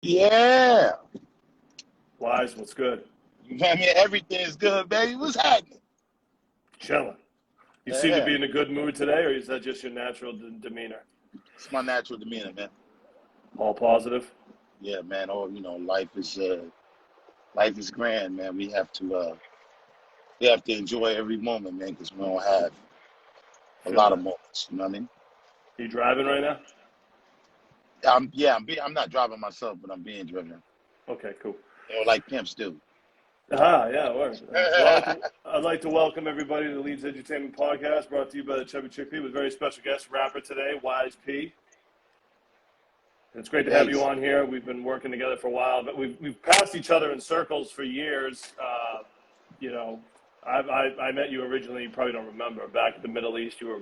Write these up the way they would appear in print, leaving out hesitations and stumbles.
Yeah. Wais, what's good? I mean, everything's good, baby. What's happening? Chilling. You seem to Yeah. be in a good mood today, or is that just your natural demeanor? It's my natural demeanor, man. All positive? Yeah, man. Oh, life is grand, man. We have to enjoy every moment, man, because we don't have a Feel lot of that. moments. You know what I mean? Are you driving right now? I'm not driving myself, but I'm being driven. Okay, cool. Like pimps do. Yeah, word. Well, I'd like to welcome everybody to the Leeds Entertainment Podcast, brought to you by the Chubby Chick with a very special guest rapper today, Wais P. It's great to have you Yes. on here. We've been working together for a while, but we've passed each other in circles for years. You know, I met you originally. You probably don't remember. Back in the Middle East, you were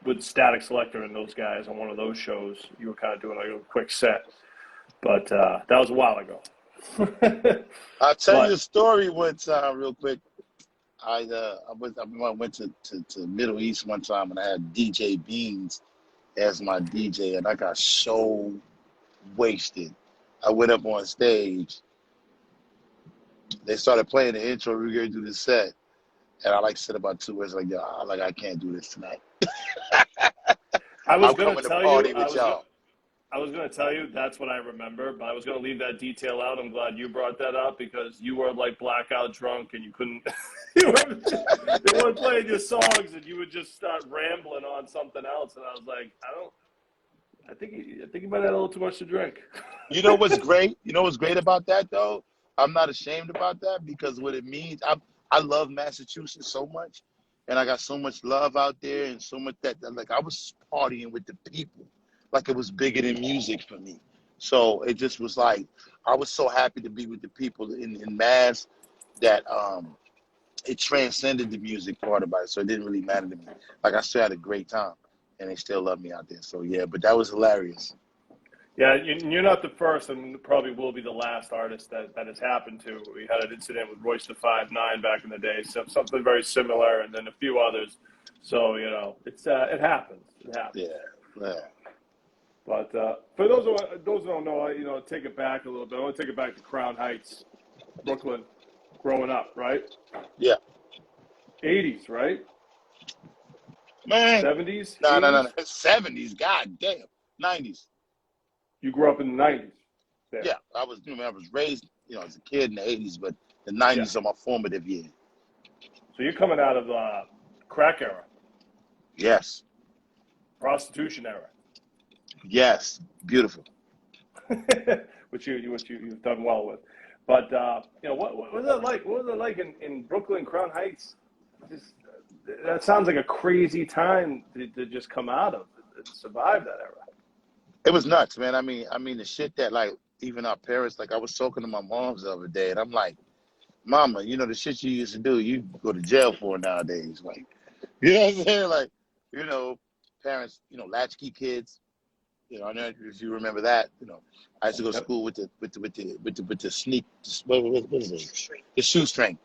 with Static Selector and those guys on one of those shows. You were kind of doing like a quick set, but that was a while ago. I'll tell you a But story one time, real quick. I went to Middle East one time and I had DJ Beans as my DJ, and I got so wasted. I went up on stage. They started playing the intro. We were going to do the set, and I like said about 2 words like, "Yo, I can't do this tonight. I was I'm gonna coming to tell you, party with y'all." I was gonna tell you that's what I remember, but I was gonna leave that detail out. I'm glad you brought that up because you were like blackout drunk and you couldn't. They weren't playing your songs, and you would just start rambling on something else. And I was like, I don't. I think you might have had a little too much to drink. You know what's great? You know what's great about that though? I'm not ashamed about that because what it means, I love Massachusetts so much, and I got so much love out there and so much that like I was partying with the people, like it was bigger than music for me. So it just was like I was so happy to be with the people in mass that it transcended the music part about it. So it didn't really matter to me. Like I still had a great time, and they still love me out there. So yeah, but that was hilarious. Yeah, you're not the first, and probably will be the last artist that has happened to. We had an incident with Royce the 5'9" back in the day, so something very similar, and then a few others. So it happens. It happens. Yeah, yeah. But for those who don't know, take it back a little bit. I want to take it back to Crown Heights, Brooklyn, growing up, right? Yeah. 80s, right? Man, 70s, no, no, no, no. 80s. 70s, god damn. 90s. You grew up in the 90s, there. Yeah, I was raised, as a kid in the 80s, but the Yeah. 90s are my formative years. So you're coming out of crack era, Yes, prostitution era. yes, beautiful. which you've done well with. But what was that like? What was it like in Brooklyn, Crown Heights? Just, that sounds like a crazy time to just come out of and survive that era. It was nuts, man. I mean the shit that like even our parents, like I was talking to my mom's the other day, and I'm like, Mama, the shit you used to do, you go to jail for nowadays. Like, you know what I'm saying? Like, you know, parents, latchkey kids. I know if you remember that. I used to go to Yep. school with the sneak. What is it? The shoestring.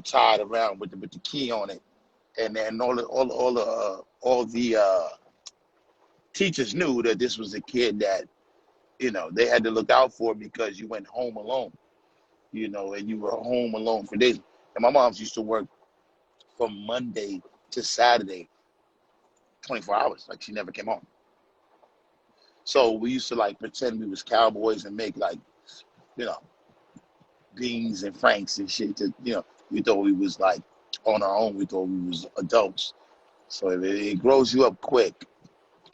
Tied around with the key on it, and then all the teachers knew that this was a kid that they had to look out for because you went home alone. And you were home alone for days. And my mom's used to work from Monday to Saturday, 24 hours. Like she never came home. So we used to like pretend we was cowboys and make like, you know, beans and franks and shit. We thought we was like on our own. We thought we was adults. So it grows you up quick,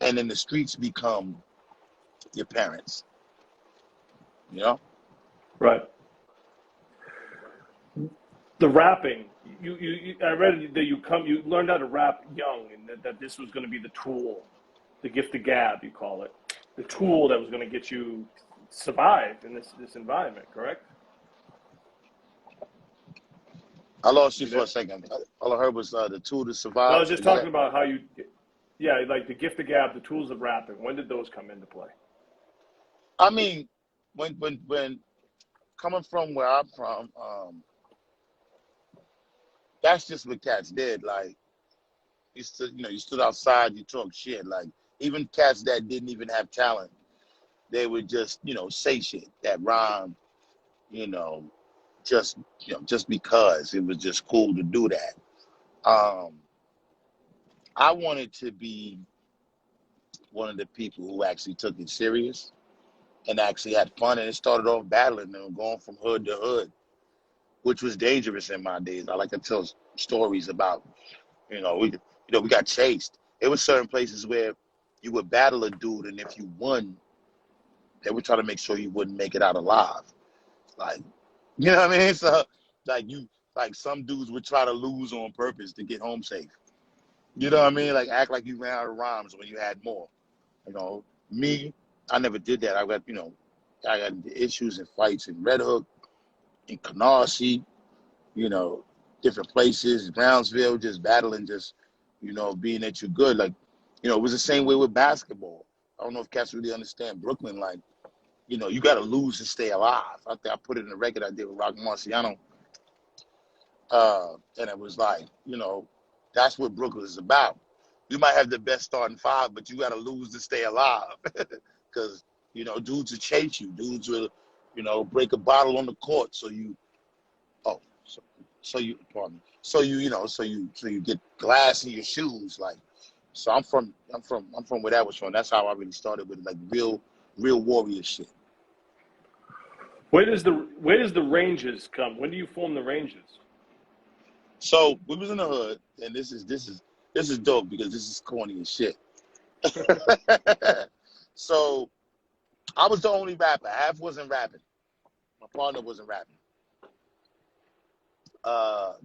and then the streets become your parents. You know? Right. The rapping. I read that you learned how to rap young, and that this was going to be the tool, the gift of gab, you call it, the tool that was going to get you survive in this environment. Correct? I lost you You for there? a second. All I heard was the tool to No, I survive. was just Is that talking it? about how yeah, like the gift of gab, the tools of rapping. When did those come into play? I mean, when coming from where I'm from, that's just what cats did. Like you stood outside, you talk shit. Like even cats that didn't even have talent, they would just, say shit that rhymed, you know, just because it was just cool to do that. Um, I wanted to be one of the people who actually took it serious and actually had fun, and it started off battling and going from hood to hood, which was dangerous in my days. I like to tell stories about, we got chased. There were certain places where you would battle a dude, and if you won, they would try to make sure you wouldn't make it out alive. Like, you know what I mean? So, like some dudes would try to lose on purpose to get home safe. You know what I mean? Like act like you ran out of rhymes when you had more. Me, I never did that. I got into issues and fights in Red Hook, in Canarsie, you know, different places, Brownsville, just battling, just, being that you're good. Like, it was the same way with basketball. I don't know if cats really understand Brooklyn. Like, you got to lose to stay alive. I think I put it in the record I did with Rock Marciano. And it was like, that's what Brooklyn is about. You might have the best starting five, but you got to lose to stay alive. Because, dudes will chase you. Dudes will, break a bottle on the court. Oh, pardon me. So you get glass in your shoes. Like, so I'm from where that was from. That's how I really started with like real warrior shit. Where does the Ranjahz come? When do you form the Ranjahz? So we was in the hood, and this is dope because this is corny as shit. So I was the only rapper. Half wasn't rapping. My partner wasn't rapping.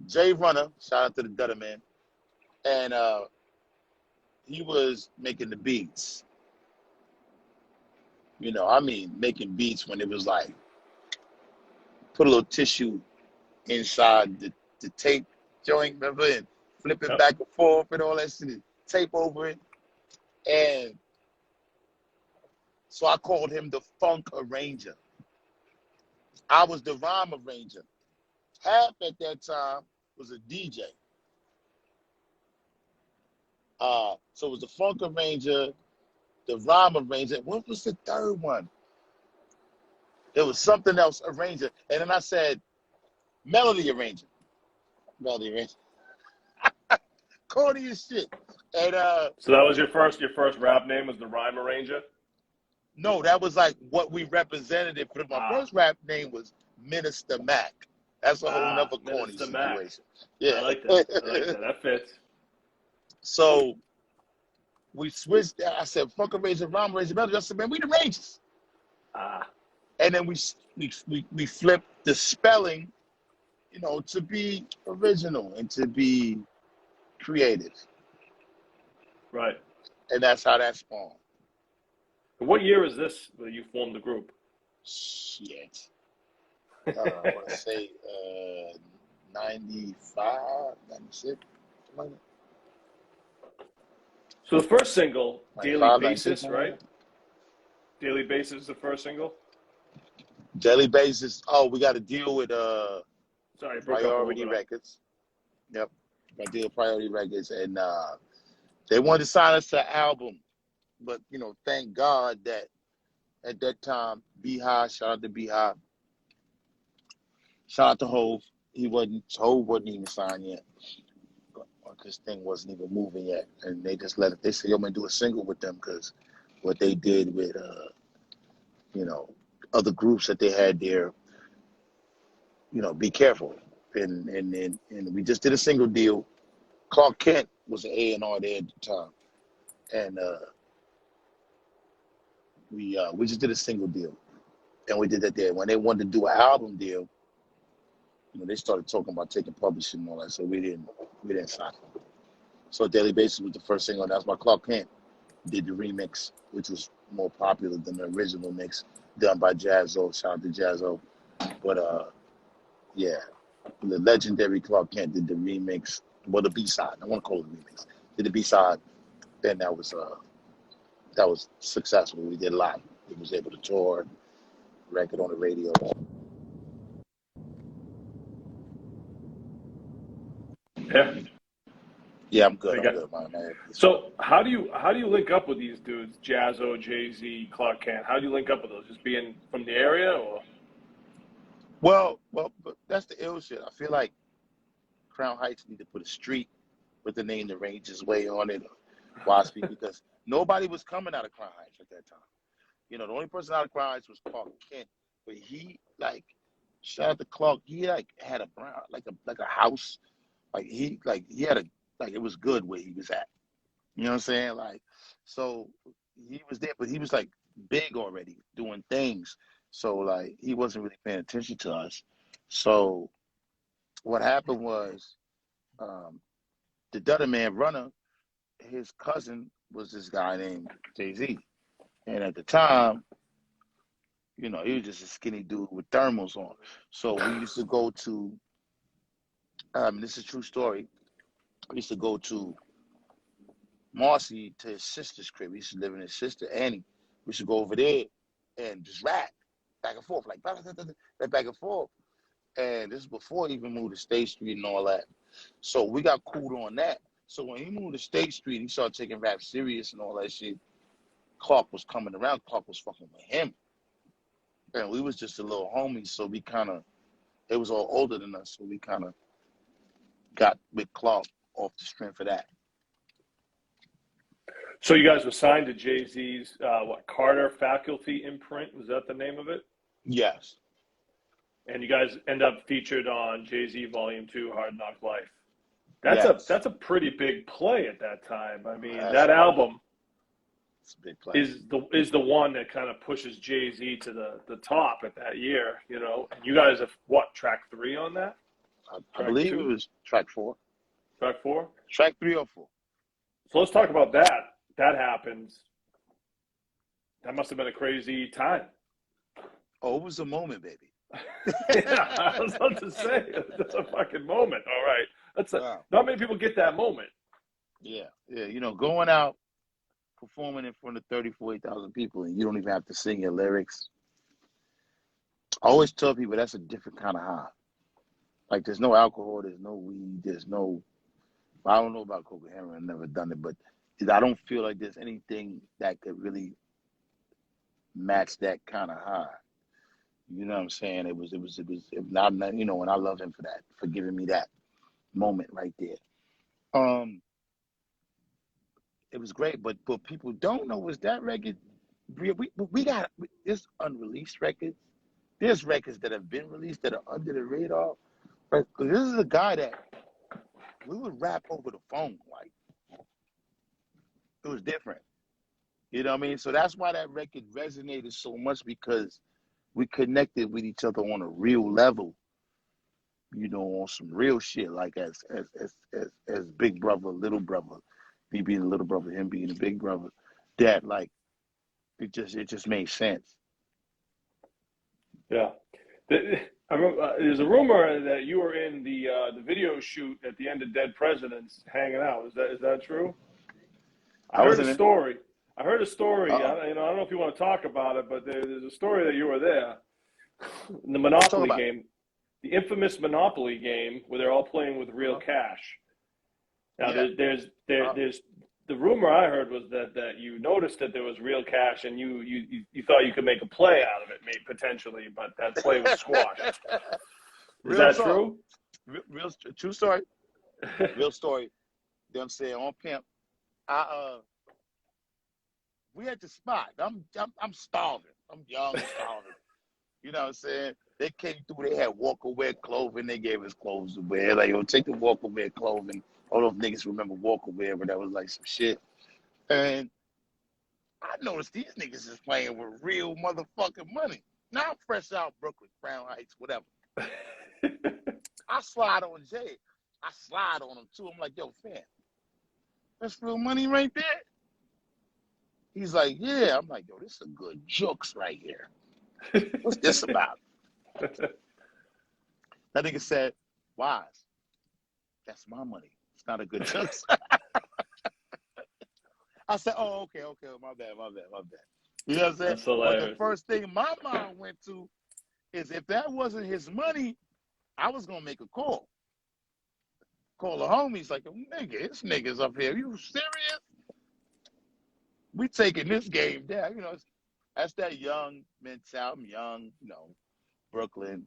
Jay Runner, shout out to the Dutter Man, and he was making the beats. Making beats when it was like put a little tissue inside the tape joint, remember, and flip it back and forth and all that shit, and tape over it. And so I called him the Funk Arranger. I was the rhyme arranger. Half at that time was a DJ. So it was the Funk Arranger, the rhyme arranger. What was the third one? There was something else, arranger. And then I said, melody arranger. Melody arranger. Corny as shit. And so that was your first rap name was the Rhyme Arranger? No, that was like what we represented it. But my first rap name was Minister Mac. That's a whole nother corny Minister situation. Mac. Yeah. I like that. That fits. So we switched that. I said, Funk Arranger, Rhyme Arranger, Melody. I said, man, we the Rangers. And then we flipped the spelling, to be original and to be creative. Right. And that's how that spawned. What year is this that you formed the group? Shit. I want to say 95, 96, something like that. So the first single, Daily Basis, 96, right? Daily Basis is the first single? Daily Basis. Oh, we got to deal with Priority Records. Yep. Got to deal with Priority Records. And they wanted to sign us to an album. But, thank God that at that time, Beehive, shout out to Beehive. Shout out to Hove. Hove wasn't even signed yet. This thing wasn't even moving yet. And they just let it, they said, yo, man, do a single with them because what they did with, other groups that they had there, be careful. And we just did a single deal. Clark Kent was an A&R there at the time. And we just did a single deal. And we did that there. When they wanted to do an album deal, they started talking about taking publishing and all that, so we didn't sign it. So Daily Basis was the first single. That's why Clark Kent did the remix, which was more popular than the original mix done by Jazzo. Shout out to Jazzo. But yeah, the legendary Clark Kent did the remix, well, the B-side. I want to call it the remix. Did the B-side, then that was successful. We did a lot. We was able to tour, record on the radio. Yeah. Yeah, I'm good. They I'm got. good, man. So how do you link up with these dudes? Jazzo, Jay-Z, Clark Kent. How do you link up with those? Just being from the area, or But that's the ill shit. I feel like Crown Heights need to put a street with the name the Ranger's Way on it, Wais P, because nobody was coming out of Crown Heights at that time. You know, the only person out of Crown Heights was Clark Kent, but he like shout out to Clark. He like had a brown like a house, he had a like it was good where he was at. You know what I'm saying? Like, so he was there, but he was like big already doing things. So like he wasn't really paying attention to us. So what happened was the Dutter Man runner, his cousin was this guy named Jay-Z. And at the time, you know, he was just a skinny dude with thermals on. So we used to go to, this is a true story. We used to go to Marcy to his sister's crib. He used to live with his sister, Annie. We used to go over there and just rap back and forth, like back and forth. And this is before he even moved to State Street and all that. So we got cooled on that. So when he moved to State Street, he started taking rap serious and all that shit. Clark was coming around. Clark was fucking with him. And we was just a little homies, so we kind of, it was all older than us, so we kind of got with Clark off the strength of that. so you guys were signed to Jay-Z's Carter Faculty Imprint? Was that the name of it? Yes. And you guys end up featured on Jay-Z Volume 2, Hard Knock Life. Yes. That's a pretty big play at that time. I mean, That's that album it's a big play. is the one that kind of pushes Jay-Z to the top at that year, you know. And you guys have what, track 3 on that? I believe 2? It was track 4. Track 4? Track 3 or 4. So let's talk about that. That happens. That must have been a crazy time. Oh, it was a moment, baby. Yeah, I was about to say, that's a fucking moment. All right. Wow. Not many people get that moment. Yeah. You know, going out, performing in front of 30, 40,000 people, and you don't even have to sing your lyrics. I always tell people that's a different kind of high. Like, there's no alcohol, there's no weed, I don't know about coke and heroin, I've never done it, but I don't feel like there's anything that could really match that kind of high. You know what I'm saying? It was not, you know, and I love him for that, for giving me that moment right there. It was great, but people don't know was that record. We got there's unreleased records. There's records that have been released that are under the radar. But this is a guy that we would rap over the phone, like it was different. You know what I mean? So that's why that record resonated so much, because we connected with each other on a real level. You know, on some real shit, like as big brother, little brother, me being the little brother, him being the big brother. That like it just made sense. Yeah. I remember, there's a rumor that you were in the video shoot at the end of Dead Presidents hanging out. Is that true? I heard a story. I don't know if you want to talk about it, but there's a story that you were there. The Monopoly game, the infamous Monopoly game, where they're all playing with real cash. Now, there's the rumor I heard was that you noticed that there was real cash, and you thought you could make a play out of it, maybe potentially, but that play was squashed. Is that true? Real true story. Real story. You know what I'm saying? On Pimp, we at the spot. I'm starving. I'm young, starving. You know what I'm saying? They came through. They had walk-away clothing. They gave us clothes to wear. Like, yo, take the walk-away clothing. All those niggas remember walk-away, but that was like some shit. And I noticed these niggas is playing with real motherfucking money. Now I'm fresh out Brooklyn, Crown Heights, whatever. I slide on Jay. I slide on him too. I'm like, yo, fam, that's real money right there. He's like, yeah. I'm like, yo, this is a good jokes right here. What's this about? That nigga said, Wais, that's my money. It's not a good jokes. I said, oh, okay, my bad. You know what I'm saying? But the first thing my mind went to is if that wasn't his money, I was going to make a call. Call the homies like, nigga, this nigga's up here. You serious? We taking this game down. You know, that's that young mentality. I'm young, you know, Brooklyn,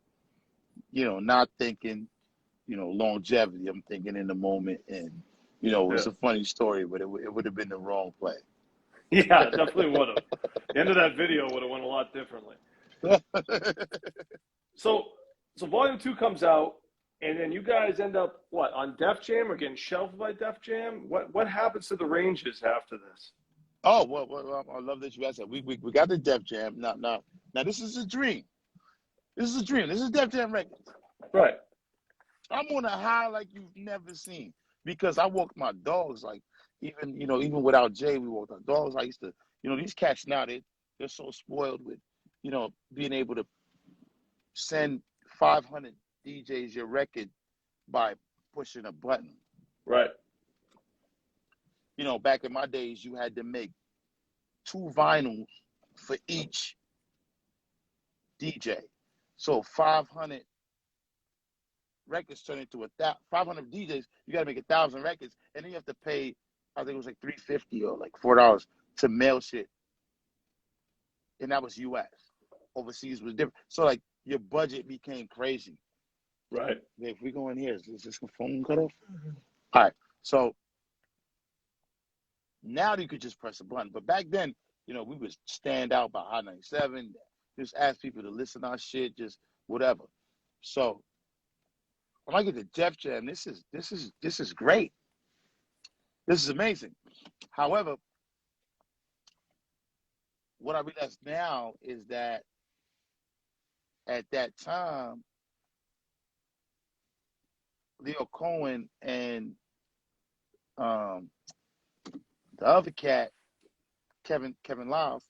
you know, not thinking, you know, longevity. I'm thinking in the moment. And, you know, Yeah. it's a funny story, but it would have been the wrong play. Yeah, definitely would have. The end of that video would have went a lot differently. So Volume 2 comes out, and then you guys end up, what, on Def Jam or getting shelved by Def Jam? What happens to the Ranjahz after this? Oh, well, I love that you asked that. We got the Def Jam. Now, this is a dream. This is a dream. This is Def Jam Records. Right. I'm on a high like you've never seen because I walk my dogs like even without Jay, we walked our dogs. I used to, you know, these cats now they're so spoiled with, you know, being able to send 500 DJs your record by pushing a button. Right. You know, back in my days, you had to make 2 vinyls for each DJ. So 500 records turn into 500 DJs. You got to make 1,000 records, and then you have to pay. I think it was like $3.50 or like $4 to mail shit, and that was U.S. Overseas was different. So like your budget became crazy. Right. If we go in here, is this phone cut off? All right. So now you could just press a button, but back then, you know, we would stand out by Hot 97, just ask people to listen to our shit, just whatever. So when I get to Def Jam, this is great. This is amazing. However, what I realize now is that at that time, Leo Cohen and the other cat, Kevin Love,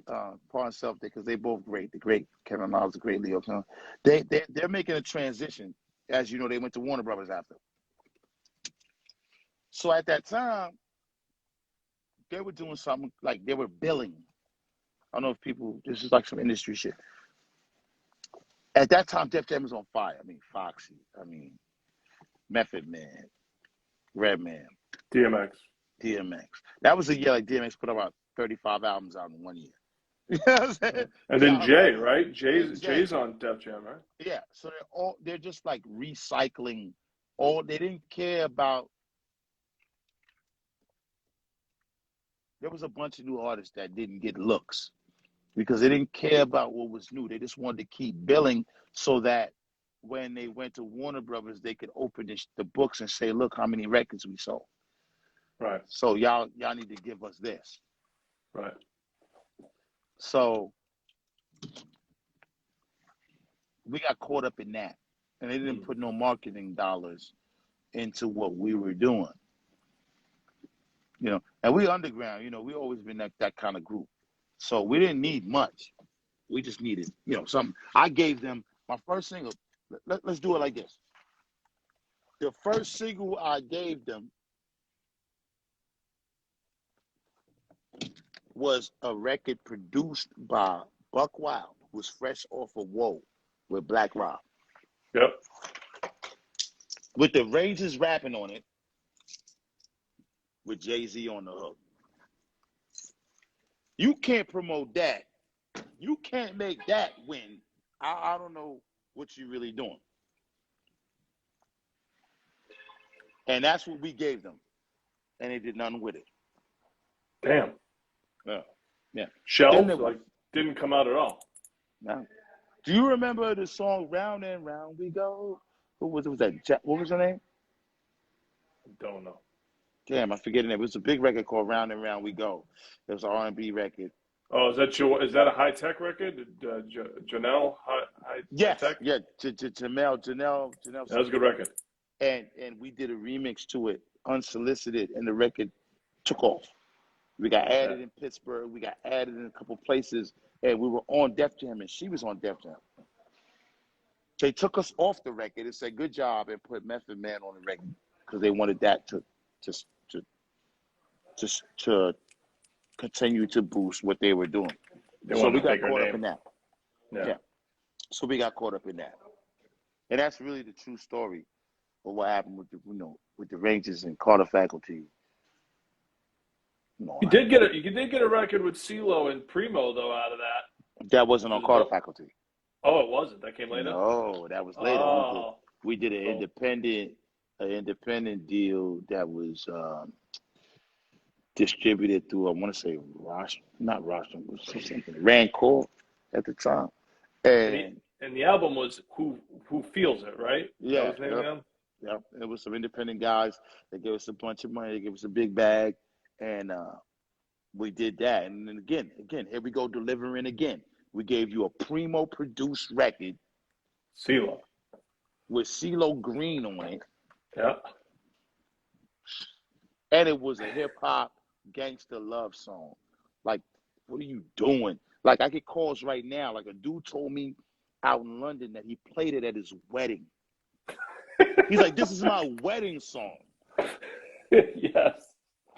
Paul himself, because they both great. The great Kevin Lyle's the great Leo Cohen. They're making a transition. As you know, they went to Warner Brothers after. So at that time, they were doing something like they were billing. I don't know if people, this is like some industry shit. At that time, Def Jam was on fire. I mean, Foxy. I mean, Method Man, Redman, DMX. That was a year like DMX put about 35 albums out in 1 year. You know what I'm saying? And then Jay, right? Jay's on Def Jam, right? Yeah. So they're just like recycling they didn't care about. There was a bunch of new artists that didn't get looks because they didn't care about what was new. They just wanted to keep billing so that when they went to Warner Brothers, they could open the books and say, look how many records we sold. Right. So y'all need to give us this. Right. So we got caught up in that. And they didn't put no marketing dollars into what we were doing. You know, and we underground, you know, we always been that kind of group. So we didn't need much. We just needed, you know, something. I gave them my first single. Let's do it like this. The first single I gave them was a record produced by Buck Wild, who was fresh off of Whoa with Black Rob. Yep. With the Ranjahz rapping on it, with Jay-Z on the hook. You can't promote that. You can't make that win. I don't know what you're really doing. And that's what we gave them. And they did nothing with it. Damn. Yeah. Shelved, like, didn't come out at all. No. Do you remember the song Round and Round We Go? What was that? What was her name? Don't know. Damn, I forget the name. It was a big record called Round and Round We Go. It was an R&B record. Oh, is that a high tech record? Janelle high yes, tech? Yeah, Janelle. That was a good record. And we did a remix to it, unsolicited, and the record took off. We got added in Pittsburgh. We got added in a couple places, and we were on Def Jam, and she was on Def Jam. They took us off the record and said, "Good job," and put Method Man on the record because they wanted that to continue to boost what they were doing. So we got caught up in that. Yeah. So we got caught up in that. And that's really the true story or what happened with the Ranjahz and Carter faculty. Like You did get a record with CeeLo and Primo though out of that, that wasn't which on is Carter dope. faculty. Oh, it wasn't. That came later. No, that was later. Oh, We did an so independent deal that was distributed through, I want to say not Rostrum, was something Rancor at the time. And and the album was Who Feels It, right? That yeah, was the name of yep, the album? yep. It was some independent guys. They gave us a bunch of money. They gave us a big bag, and we did that. And then again, here we go delivering again. We gave you a primo produced record CeeLo. with CeeLo Green on it, Yeah. and it was a hip hop gangster love song. Like, what are you doing? Like, I get calls right now. Like, a dude told me out in London that he played it at his wedding. He's like, "This is my wedding song." Yes.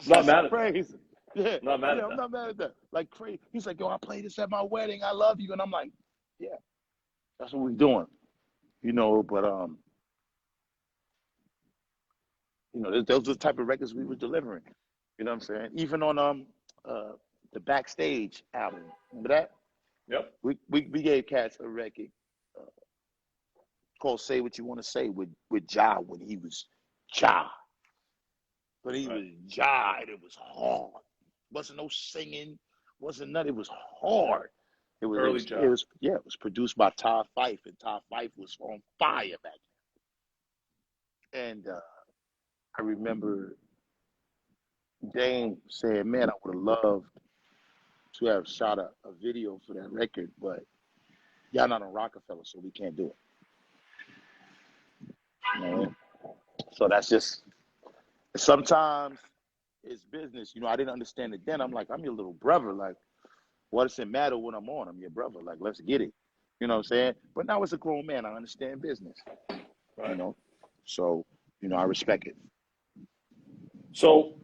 Not That's mad at crazy. Yeah, Not mad at I'm that. not mad at that. Like, crazy. He's like, "Yo, I played this at my wedding. I love you," and I'm like, "Yeah, that's what we're doing." But those are the type of records we were delivering. You know what I'm saying? Even on the Backstage album, remember that? Yep. We gave cats a record called "Say What You Want to Say" with Ja when he was Ja, but he was Ja and it was hard. Wasn't no singing, wasn't nothing. It was hard. It was produced by Todd Fife, and Todd Fife was on fire back then. And I remember Dame saying, "Man, I would have loved to have shot a video for that record, but y'all not on Rockefeller, so we can't do it." So that's just, sometimes it's business. I didn't understand it then. I'm like, I'm your little brother. Like, what does it matter when I'm on? I'm your brother. Like, let's get it. You know what I'm saying? But now as a grown man, I understand business. Right. So, I respect it. So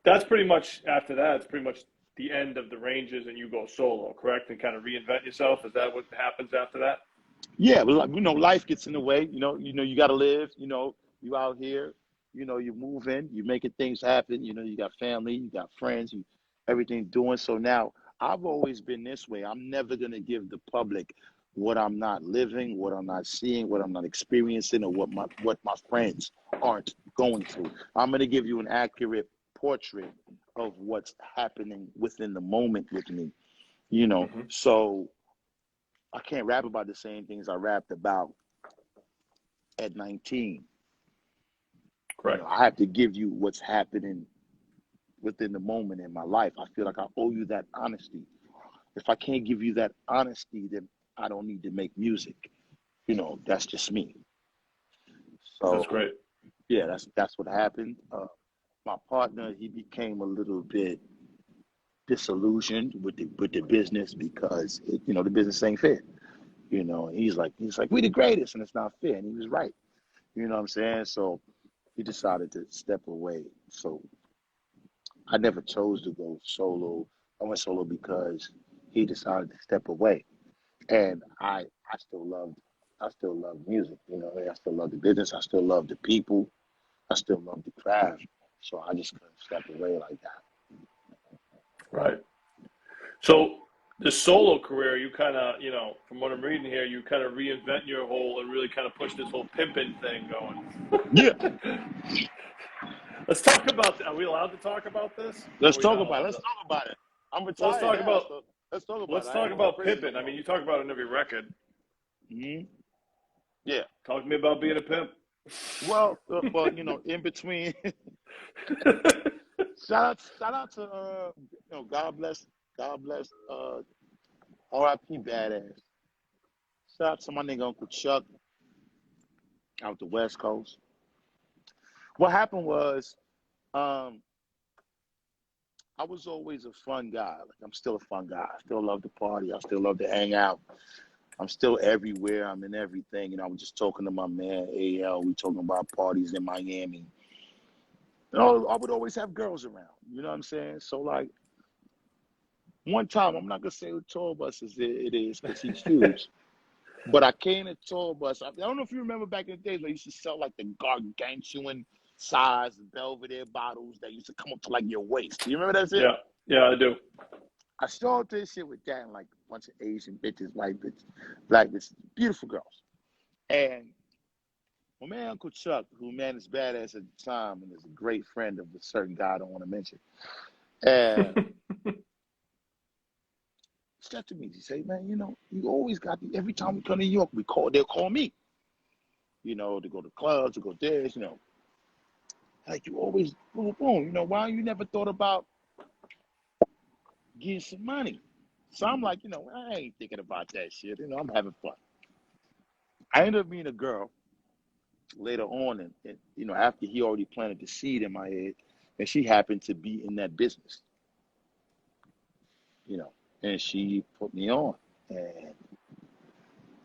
that's pretty much, after that, it's pretty much the end of the Ranjahz and you go solo, correct? And kind of reinvent yourself. Is that what happens after that? Yeah, but life gets in the way. You got to live. You out here. You moving. You making things happen. You got family. You got friends. Everything doing. So now I've always been this way. I'm never gonna give the public what I'm not living, what I'm not seeing, what I'm not experiencing, or what my friends aren't going through. I'm gonna give you an accurate portrait of what's happening within the moment with me. So I can't rap about the same things I rapped about at 19. Correct. I have to give you what's happening within the moment in my life. I feel like I owe you that honesty. If I can't give you that honesty, then I don't need to make music. That's just me. So That's great. yeah, that's what happened. My partner, he became a little bit disillusioned with the business because the business ain't fair. He's like, we the greatest and it's not fair, and he was right. You know what I'm saying? So he decided to step away. So I never chose to go solo. I went solo because he decided to step away, and I still love music. I still love the business. I still love the people. I still love the craft. So I just couldn't step away like that. Right. So the solo career, you kind of, from what I'm reading here, you kind of reinvent your whole and really kind of push this whole pimping thing going. Yeah. Let's talk about that. Are we allowed to talk about this? Let's talk about it. I'm So let's retired talk now, about so let's talk about it. let's I talk ain't going about crazy pimping. no I more. mean, you talk about it in every record. Mm-hmm. Yeah. Talk to me about being a pimp. Well, in between. shout out to God bless R.I.P. Badass. Shout out to my nigga Uncle Chuck out the West Coast. What happened was, I was always a fun guy. Like, I'm still a fun guy. I still love to party. I still love to hang out. I'm still everywhere. I'm in everything. I was just talking to my man AL. We talking about parties in Miami. I would always have girls around. You know what I'm saying? So like, one time, I'm not gonna say who told us it is because he's huge. But I came to tour bus. I don't know if you remember back in the days when they used to sell like the gargantuan size Belvedere bottles that used to come up to like your waist. Do you remember that shit? Yeah, yeah, I do. I showed this shit with that and like a bunch of Asian bitches, white bitches, black bitches, beautiful girls. And my man Uncle Chuck, who man is badass at the time and is a great friend of a certain guy I don't want to mention, and said to me, he said, man, you know, you always got the, every time we come to New York, they'll call me, you know, to go to clubs, to go this, you know. Like you always boom, boom, you know, why you never thought about getting some money? So I'm like, you know, I ain't thinking about that shit, you know, I'm having fun. I ended up meeting a girl later on, and you know, after he already planted the seed in my head, and she happened to be in that business, you know, and she put me on, and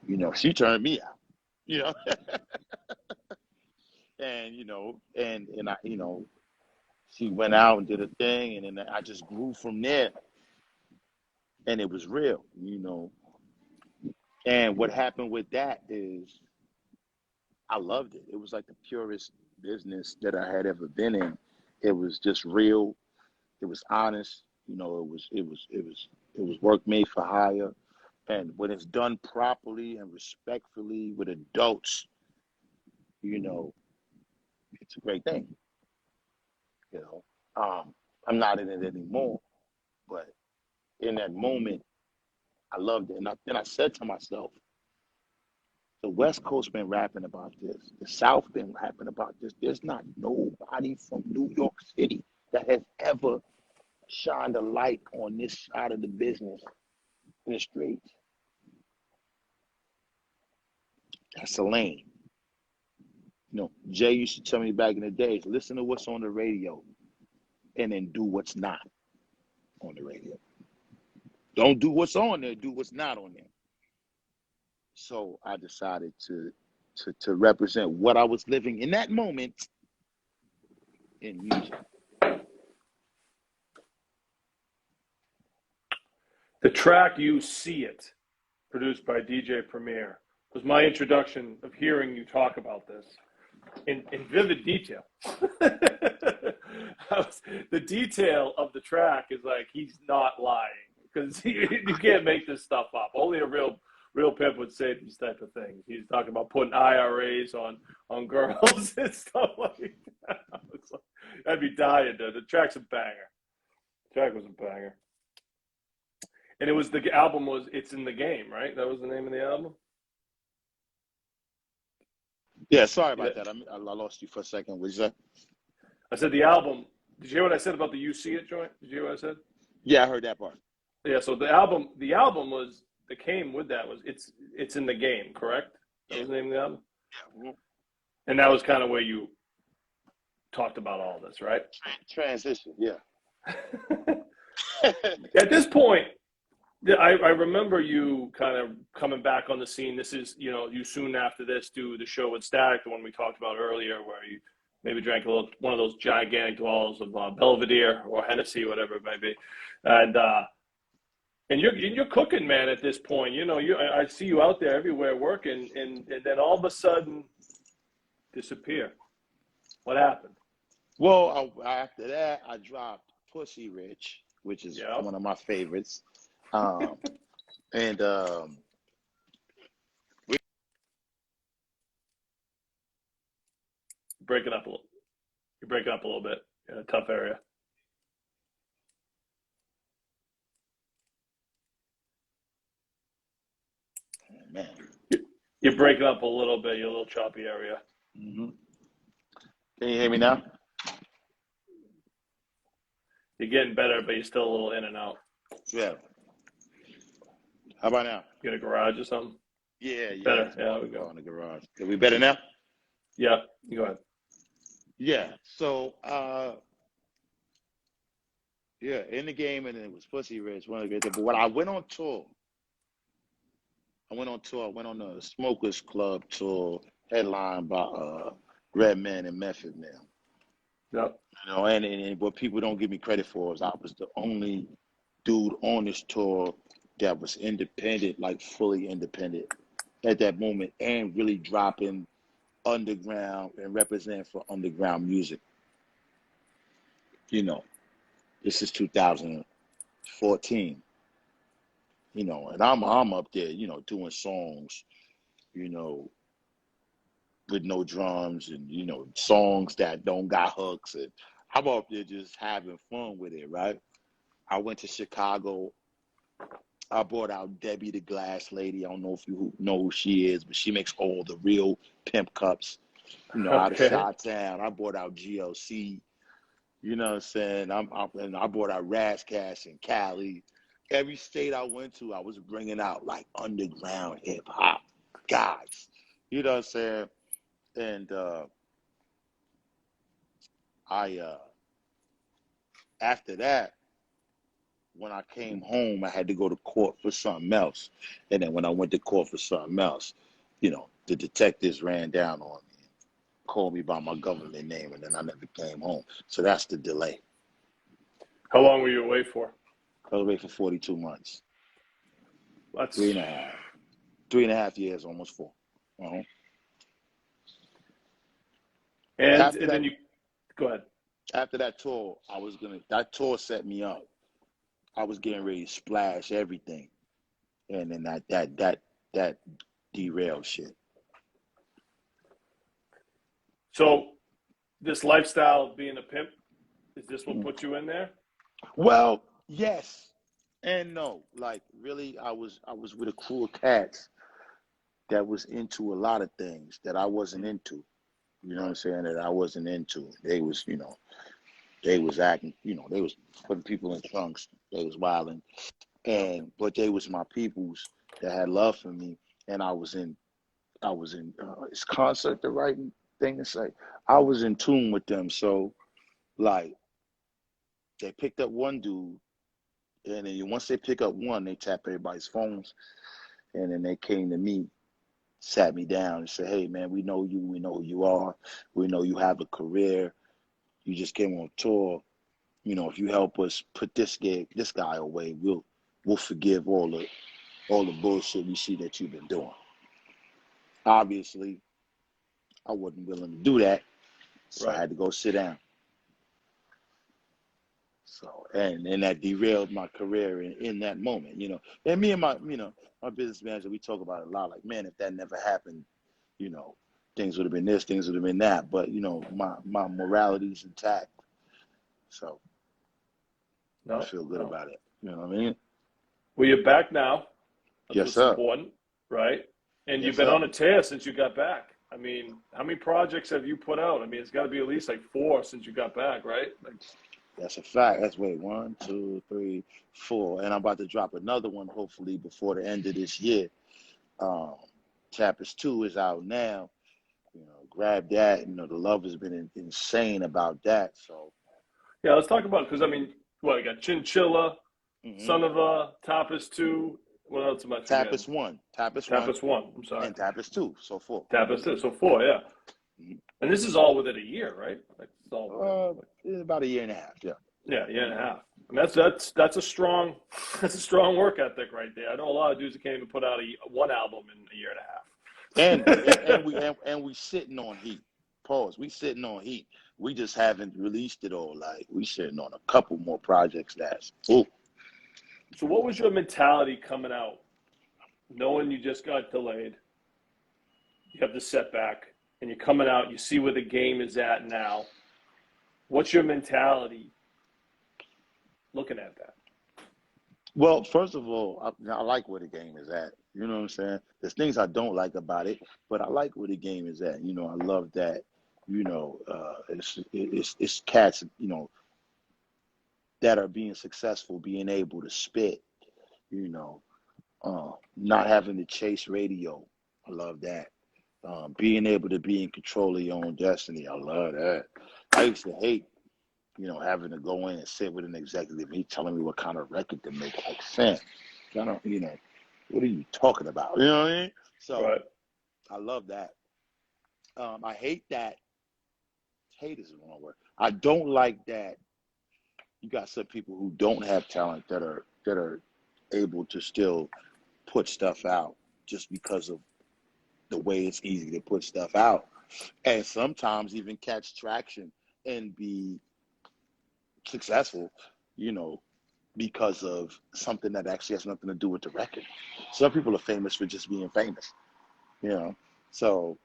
you know, she turned me out, you know, and you know, and I, you know, she went out and did a thing, and then I just grew from there, and it was real, you know. And what happened with that is I loved it. It was like the purest business that I had ever been in. It was just real. It was honest. You know, it was work made for hire. And when it's done properly and respectfully with adults, you know, it's a great thing. You know, I'm not in it anymore, but in that moment, I loved it. And then I said to myself, the West Coast been rapping about this. The South been rapping about this. There's not nobody from New York City that has ever shined a light on this side of the business in the streets. That's a lane. You know, Jay used to tell me back in the days, listen to what's on the radio and then do what's not on the radio. Don't do what's on there, do what's not on there. So I decided to represent what I was living in that moment in music. The track "You See It," produced by DJ Premier, was my introduction of hearing you talk about this in vivid detail. The detail of the track is like he's not lying, because you can't make this stuff up. Only a real pimp would say these type of things. He's talking about putting IRAs on girls and stuff like that. I'd be dying, dude. The track's a banger. The track was a banger. And it was, the album was It's in the Game, right? That was the name of the album? Yeah, sorry about that. I lost you for a second. What did you say? I said the album. Did you hear what I said about the "You See It" joint? Did you hear what I said? Yeah, I heard that part. Yeah, so the album was, that came with that was It's in the Game, correct? That was the name of the album? Yeah. And that was kind of where you talked about all this, right? Transition, yeah. At this point, I remember you kind of coming back on the scene. This is, you know, you soon after this do the show with Static, the one we talked about earlier, where you maybe drank one of those gigantic bottles of Belvedere or Hennessy, whatever it may be, and you're cooking, man. At this point, you know, I see you out there everywhere working, and then all of a sudden disappear. What happened? Well, after that, I dropped Pussy Rich, which is one of my favorites. And breaking up a little. You're breaking up a little bit in a tough area. Oh, man, you're breaking up a little bit. You're a little choppy area. Mm-hmm. Can you hear me now? You're getting better, but you're still a little in and out. Yeah. How about now? You got a garage or something? Yeah. Better. Yeah, we go in the garage. Are we better now? Yeah. You go ahead. Yeah. So, yeah, in the game, and it was Pussy Rich, one of the great things. But when I went on tour, I went on the Smokers Club tour, headlined by Redman and Method Man. Yep. You know, and what people don't give me credit for is I was the only dude on this tour that was independent, like fully independent. at that moment and really dropping underground and representing for underground music. You know, this is 2014. You know, and I'm up there, you know, doing songs, you know, with no drums and, you know, songs that don't got hooks. And I'm up there just having fun with it, right? I went to Chicago. I brought out Debbie the Glass Lady. I don't know if you know who she is, but she makes all the real pimp cups, you know, out of Okay. Chi-Town. I brought out GLC, you know what I'm saying? And I brought out Razzcash and Cali. Every state I went to, I was bringing out like underground hip hop guys, you know what I'm saying? And I after that, when I came home, I had to go to court for something else. And then when I went to court for something else, you know, the detectives ran down on me, called me by my government name, and then I never came home. So that's the delay. How long were you away for? I was away for 42 months. That's 3.5. 3.5 years, almost 4. Uh-huh. and then you go ahead. After that tour, that tour set me up. I was getting ready to splash everything. And then that derailed shit. So this lifestyle of being a pimp, is this what put you in there? Well, yes and no. Like really, I was with a crew of cats that was into a lot of things that I wasn't into. You know what I'm saying? That I wasn't into. They was, you know, they was acting, you know, they was putting people in trunks. They was wilding. But they was my peoples that had love for me. And I was in, is concert the right thing to say? I was in tune with them. So like they picked up one dude, and then once they pick up one, they tap everybody's phones. And then they came to me, sat me down and said, hey man, we know you, we know who you are, we know you have a career, you just came on tour. You know, if you help us put this guy away, we'll forgive all the bullshit we see that you've been doing. Obviously, I wasn't willing to do that, so Right. I had to go sit down. So and that derailed my career in that moment, you know. And me and my my business manager, we talk about it a lot. Like, man, if that never happened, you know, things would have been this, things would have been that. But you know, my morality's intact, so I feel good about it. You know what I mean? Well, you're back now. That's Yes, what's sir. important, right? And Yes, you've been sir. on a tear since you got back. I mean, how many projects have you put out? I mean, it's got to be at least like 4 since you got back, right? Like, That's a fact. That's 1, 2, 3, 4, and I'm about to drop another one hopefully before the end of this year. Chapters 2 is out now. You know, grab that. You know, the love has been insane about that. So yeah, let's talk about it because I mean, what I got Chinchilla, Son of a, Tapas 2. What else am I forgetting? Tapas 1, Tapas 1. I'm sorry. and Tapas 2. So 4. Tapas 2. So 4, yeah. Mhm. And this is all within a year, right? Like it's all within, It's about a year and a half. Yeah. yeah, year and a half. And that's a strong work ethic right there. I know a lot of dudes that can't even put out one album in a year and a half. And we sitting on heat. Pause. We sitting on heat. We just haven't released it all. Like we sitting on a couple more projects that's ooh. So what was your mentality coming out, knowing you just got delayed, you have the setback, and you're coming out, you see where the game is at now. What's your mentality looking at that? Well, first of all, I like where the game is at. You know what I'm saying? There's things I don't like about it, but I like where the game is at. You know, I love that. You know, it's cats. You know, that are being successful, being able to spit. You know, not having to chase radio. I love that. Being able to be in control of your own destiny. I love that. I used to hate, you know, having to go in and sit with an executive, he telling me what kind of record to make. Like, Sam, I don't, you know, what are you talking about? You know what I mean? So Right. I love that. I hate that. Hate is the wrong word. I don't like that you got some people who don't have talent that are able to still put stuff out just because of the way it's easy to put stuff out, and sometimes even catch traction and be successful, you know, because of something that actually has nothing to do with the record. Some people are famous for just being famous, you know. So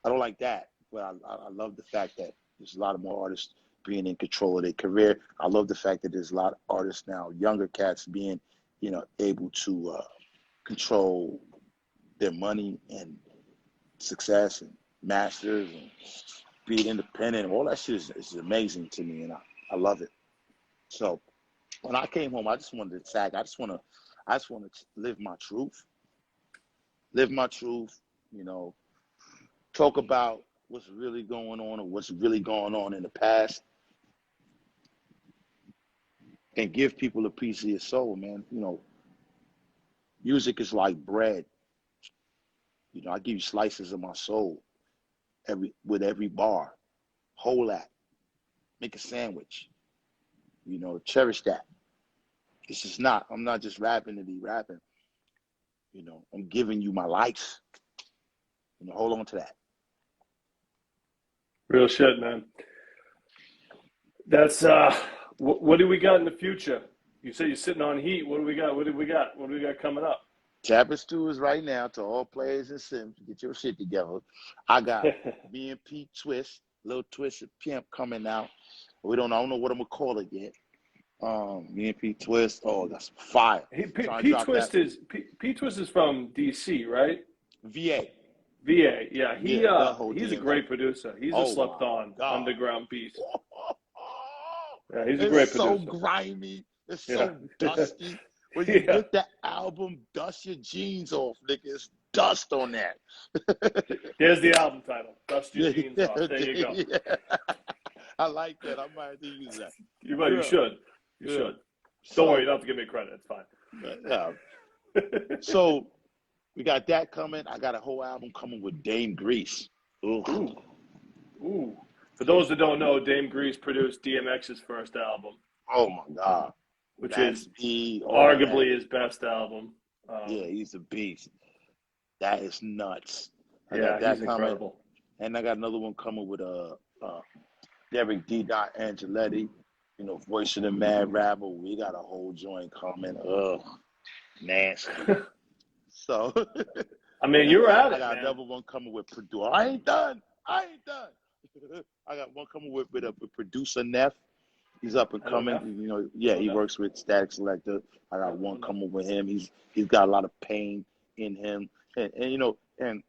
I don't like that, but I love the fact that there's a lot of more artists being in control of their career. I love the fact that there's a lot of artists now, younger cats being, you know, able to control their money and success and masters and be independent. All that shit is amazing to me, and I love it. So when I came home, I just wanted to tag. I just want to live my truth. Live my truth, you know, talk about what's really going on or what's really going on in the past, and give people a piece of your soul, man. You know, music is like bread. You know, I give you slices of my soul with every bar. Hold that. Make a sandwich. You know, cherish that. It's just not, I'm not just rapping to be rapping. You know, I'm giving you my life. You know, hold on to that. Real shit, man. That's what do we got in the future? You say you're sitting on heat. What do we got? What do we got? What do we got coming up? Chapter 2 is right now to all players and sims. Get your shit together. I got me and Pete Twist, little Twist and Pimp coming out. I don't know what I'm gonna call it yet. Me and Pete Twist. Oh, that's fire. Pete Twist is from DC, right? VA. Yeah. He's a great producer. He's a slept on underground piece. Yeah, he's a great producer. It's so grimy. It's so dusty. When you get that album, dust your jeans off, nigga. It's dust on that. Here's the album title. Dust your jeans off. There you go. Yeah. I like that. I might have to use that. You should. You should. Don't worry, you don't have to give me credit. It's fine. So we got that coming. I got a whole album coming with Dame Grease. Ooh. For those that don't know, Dame Grease produced DMX's first album. Oh my God. Which is arguably his best album. Yeah, he's a beast. That is nuts. He's incredible. And I got another one coming with Derek D. Angeletti, you know, voice of the Mad Rapper. We got a whole joint coming. Nasty. So I mean, you're at it. I got another one coming with producer. I ain't done. I got one coming with producer Neff. He's up and coming. You know, he works with Static Selector. I got one coming with him. He's got a lot of pain in him. And you know, and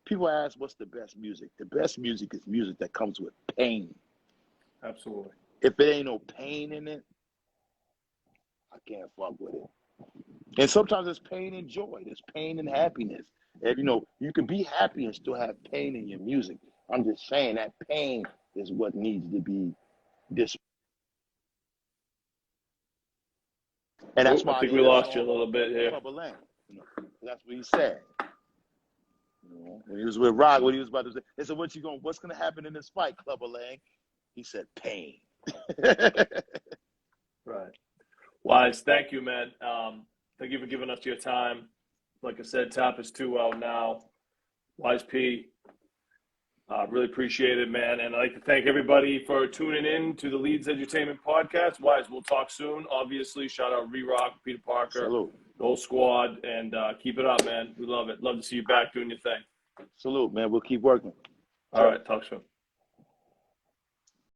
people ask what's the best music? The best music is music that comes with pain. Absolutely. If it ain't no pain in it, I can't fuck with it. And sometimes there's pain and joy. There's pain and happiness. And you know, you can be happy and still have pain in your music. I'm just saying that pain is what needs to be displayed. And that's why I think we lost you a little bit here. You know, that's what he said. You know, when he was with Rock, what he was about to say, they said, what's gonna happen in this fight, Clubber Lang? He said, pain. Right. Wise, thank you, man. Thank you for giving us your time. Like I said, Tap is 2 out now. Wais P, really appreciate it, man. And I'd like to thank everybody for tuning in to the Leedz Entertainment Podcast. Wise, we'll talk soon. Obviously, shout out Re-Rock, Peter Parker, Salute. The whole squad, and keep it up, man. We love it. Love to see you back doing your thing. Salute, man. We'll keep working. All right, talk soon.